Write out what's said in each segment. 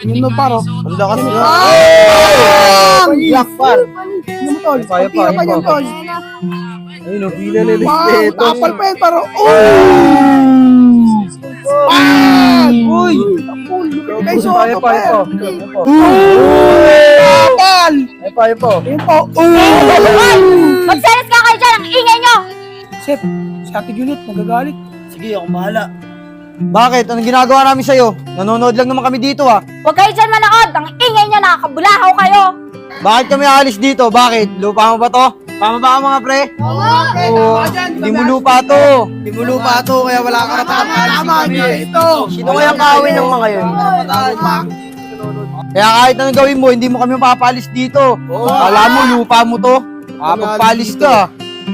Yun na paro. Ang lakas na. Black par. Ano mo tol? Kaya pa, Pira pa kaya yan pa. tol. Ayun, pila na Wow, tapal pa yan paro. Uy! Tapol. Kay Soto pa yan. Tapal! Ayun pa. Ayun po. Magselos ka kayo dyan! Ang ingay nyo! Sir, si Ate Juliet nagagalit. Sige, ako bahala. Bakit? Anong ginagawa namin sa'yo? Nanonood lang naman kami dito Huwag kayo dyan manood! Ang ingay nyo! Nakakabulahaw kayo! Bakit kami aalis dito? Bakit? Lupa mo ba to? Tama ba mga pre? Oo. Hindi mo lupa to. Hindi mo lupa to, kaya wala ka Tama, ito. Sino kaya kawin ng mga yun? Kaya kahit anong gawin mo, hindi mo kami mapapalis dito. Alam mo, lupa mo to. Pagpalis ka.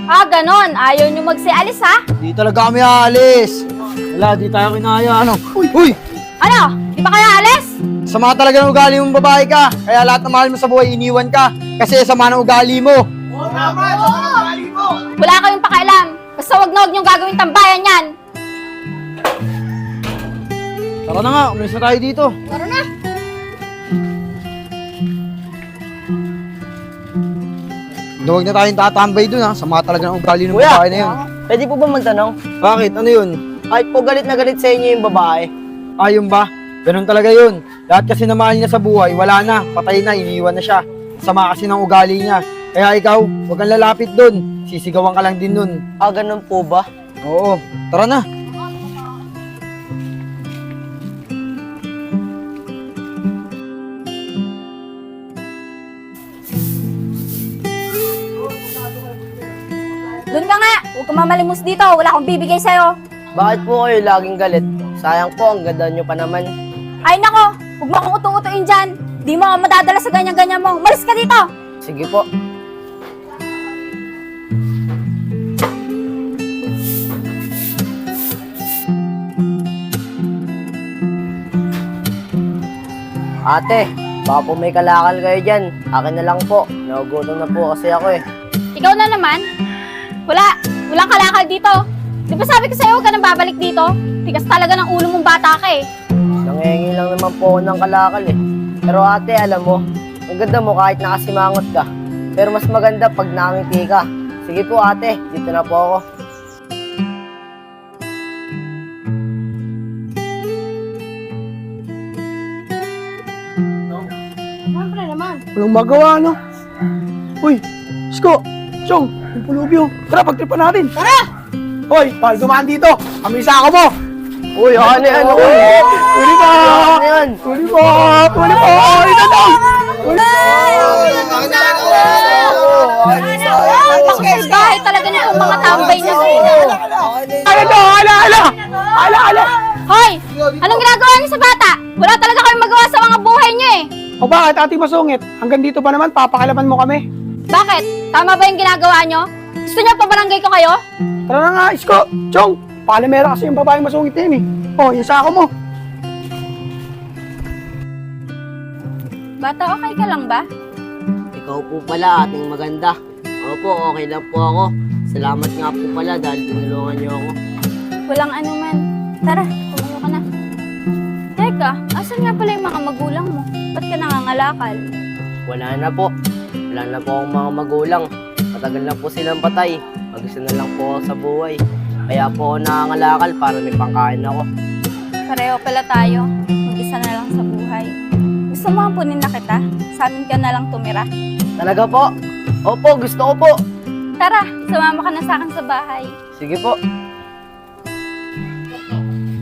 Ah, ganon. Ayaw nyo magsialis ha? Di talaga kami aalis. Wala, di tayo kinaya. Ano? Uy! Ano? Di ba kayo alis? Sama talaga ng ugali mong babae ka. Kaya lahat ng mahal mo sa buhay, iniwan ka. Kasi sama ng ugali mo. Wala kayong pakialam. Basta wag na huwag nyong gagawin tambayan yan. Tara na nga, umalis na tayo dito. Tara na. Huwag na tayong tatambay dun ha. Sama talaga ng ugali ng Kuya! babae na yun. Pwede po ba magtanong? Bakit? Ano yun? Kahit po galit na galit sa inyo yung babae, Ayun ba? Ganun talaga yun. Lahat kasi na mahal niya sa buhay, wala na. Patay na, iniwan na siya. Sama kasi ng ugali niya. Kaya ikaw, huwag kang lalapit dun. Sisigawan ka lang din nun. ganun po ba? Oo, tara na. Doon ka nga. Huwag kang mamalimos dito. Wala akong bibigay sa'yo. Bakit po kayo laging galit? Sayang po, ang ganda nyo pa naman. Ay nako. Huwag mo akong utu-utuin dyan. Di mo ako madadala sa ganyan-ganyan mo. Malis ka dito. Sige po. Ate, baka po may kalakal kayo dyan. Akin na lang po. Nagugutom na po kasi ako eh. Ikaw na naman. Walang kalakal dito. Di ba sabi ko sa'yo, huwag ka nang babalik dito? Tigas talaga ng ulo mong bata ka eh. Nangengi lang naman po ako ng kalakal eh. Pero ate, alam mo, ang ganda mo kahit nakasimangot ka. Pero mas maganda pag nakangiti ka. Sige po ate, dito na po ako. Siyempre naman. Walang magawa, no? Uy, Isko, Chong, yung pulubyo. Tara, pagtripan natin. Tara! Hoy, pahal gumaan dito. Kami sa ako mo. Uy, ano yan? Tuli pa! Ano yan? Tuli pa! Tuli pa! Ito na! Napakasgahe talaga nitong mga tambay na to. Ala to! Ala! Hoy! Anong ginagawa niyo sa bata? Wala talaga kayong magawa sa mga buhay niyo eh. O bakit, ate masungit? Hanggang dito pa naman, papakalaman mo kami. Bakit? Tama ba yung ginagawa niyo? Gusto niyo pabarangay ko kayo? Tara na nga, Isko, Chong. Palamera kasi yung babaeng masungit na yun eh. Oh, yung sako mo. Bata, okay ka lang ba? Ikaw po pala, ating maganda. Opo, okay lang po ako. Salamat nga po pala dahil tinulungan niyo ako. Walang ano man. Tara, tumayo ka na. Teka, asan nga pala yung mga magulang mo? Ba't ka nangangalakal? Wala na po. Wala na po akong mga magulang. Matagal na po silang patay. Mag-isa na lang po ako sa buhay. Kaya po ako nangangalakal para may pangkain ako. Pareho pala tayo. Mag-isa na lang sa buhay. Gusto mo ampunin na kita? Sa amin ka na lang tumira. Talaga po? Opo, gusto ko po. Tara, sumama ka na sa akin sa bahay. Sige po.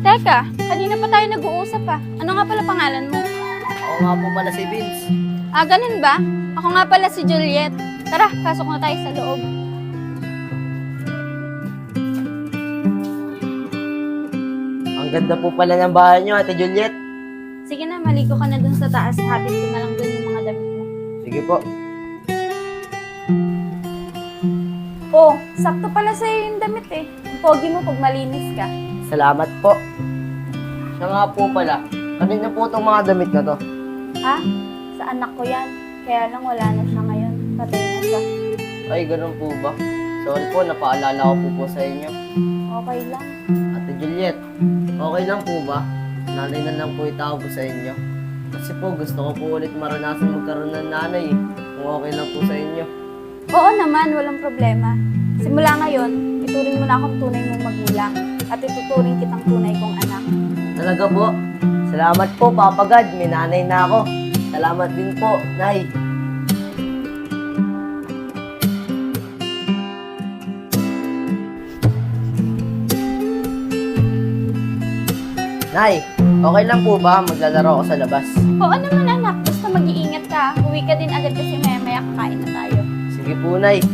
Teka, kanina pa tayo nag-uusap ah. Ano nga pala pangalan mo? Ako nga po pala si Vince. Ah, ganun ba? Ako nga pala si Juliet. Tara, pasok na tayo sa loob. Ang ganda po pala ng bahay niyo, Ate Juliet. Sige na, maligo ka na dun sa taas. Hatid ko na lang dun yung mga damit mo. Sige po. Oh, sakto pala sa'yo yung damit eh. Ang pogi mo pag malinis ka. Salamat po. Siya nga po pala. Kanina po itong mga damit na to. Ha? Sa anak ko yan. Kaya lang wala na siya ngayon. Patay na siya. Ay, ganun po ba? Sorry po, napaalala ko po sa inyo. Okay lang. Ate Juliet, okay lang po ba? Nanay na lang po itawag ko sa inyo. Kasi po gusto ko po ulit maranasan magkaroon ng nanay eh. Kung okay lang po sa inyo. Oo naman, walang problema. Simula ngayon, ituring mo na akong tunay mong magulang at ituturing kitang tunay kong anak. Talaga po. Salamat po, Papa God. May nanay na ako. Salamat din po, Nay. Nay, okay lang po ba maglalaro ako sa labas? Oo naman anak, basta mag-iingat ka. Uwi ka din agad kasi maya-maya kakain na tayo. Sige po, Nay.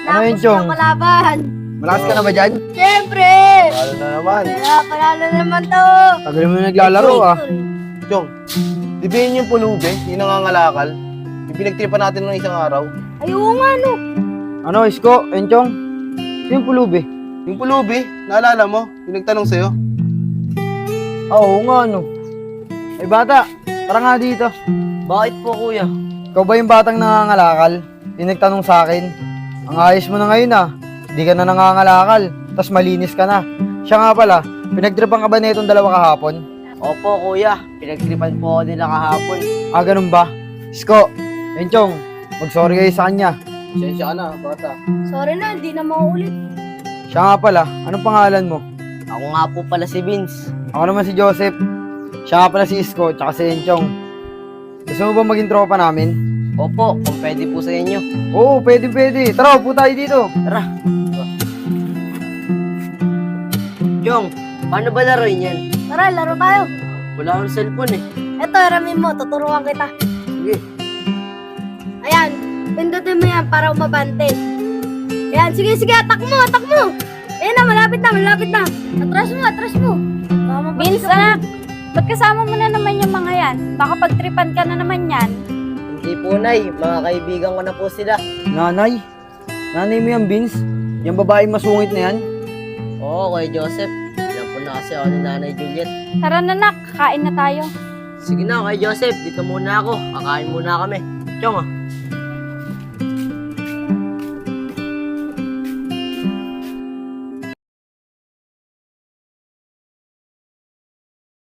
Ano yun, Chong? Kalaban! Malakas ka na ba dyan? Siyempre! Paano na naman? Panalo naman to! Tagal mo naglalaro ah. Chong, di ba yun yung pulubi, yung nangangalakal? Yung pinagtripan natin ng isang araw? Ayaw nga no! Ano, Isko? Enchong? Sino yung pulubi? Yung pulubi, naalala mo? Yung nagtanong sa'yo? Oo nga, no. Ay bata, tara nga dito. Bakit po, Kuya? Ikaw ba yung batang nangangalakal? Yung nagtanong sa akin. Ang ayos mo na ngayon ah. Hindi ka na nangangalakal. Tapos malinis ka na. Siya nga pala, pinagtripan ka ba na itong dalawa kahapon? Opo, Kuya. Pinagtripan po ako nila kahapon. Ah, ganun ba? Isko, Enchong, mag-sorry kayo sa kanya. Sensya ka na, bata. Sorry na, hindi na mauulit. Siya nga pala, anong pangalan mo? Ako nga po pala si Vince. Ako naman si Joseph. Siya nga pala si Isko, tsaka si Enchong. Gusto mo ba maging tropa namin? Opo, kung pwede po sa inyo. Oo, pwede. Tara, upo tayo dito. Tara. Jong, paano ba laruin yan? Tara, laro tayo. Wala akong cellphone eh. Eto, ramin mo, tuturuan kita. Sige. Ayan, pindutin mo yan para umabante. Ayan, sige, atak mo. Ayan na, malapit na. Atras mo. Vince, anak, ba't kasama mo na naman yung mga yan? Baka pagtripan ka na naman yan. Hindi po, Nay. Mga kaibigan ko na po sila. Nanay? Nanay mo yan, Vince? Yung babaeng masungit na yan? Oo, Kuya Joseph. Yan po na kasi ako ni Nanay Juliet. Tara na, nak, kain na tayo. Sige na, Kuya Joseph. Dito muna ako. Kakain muna kami. Chong ah.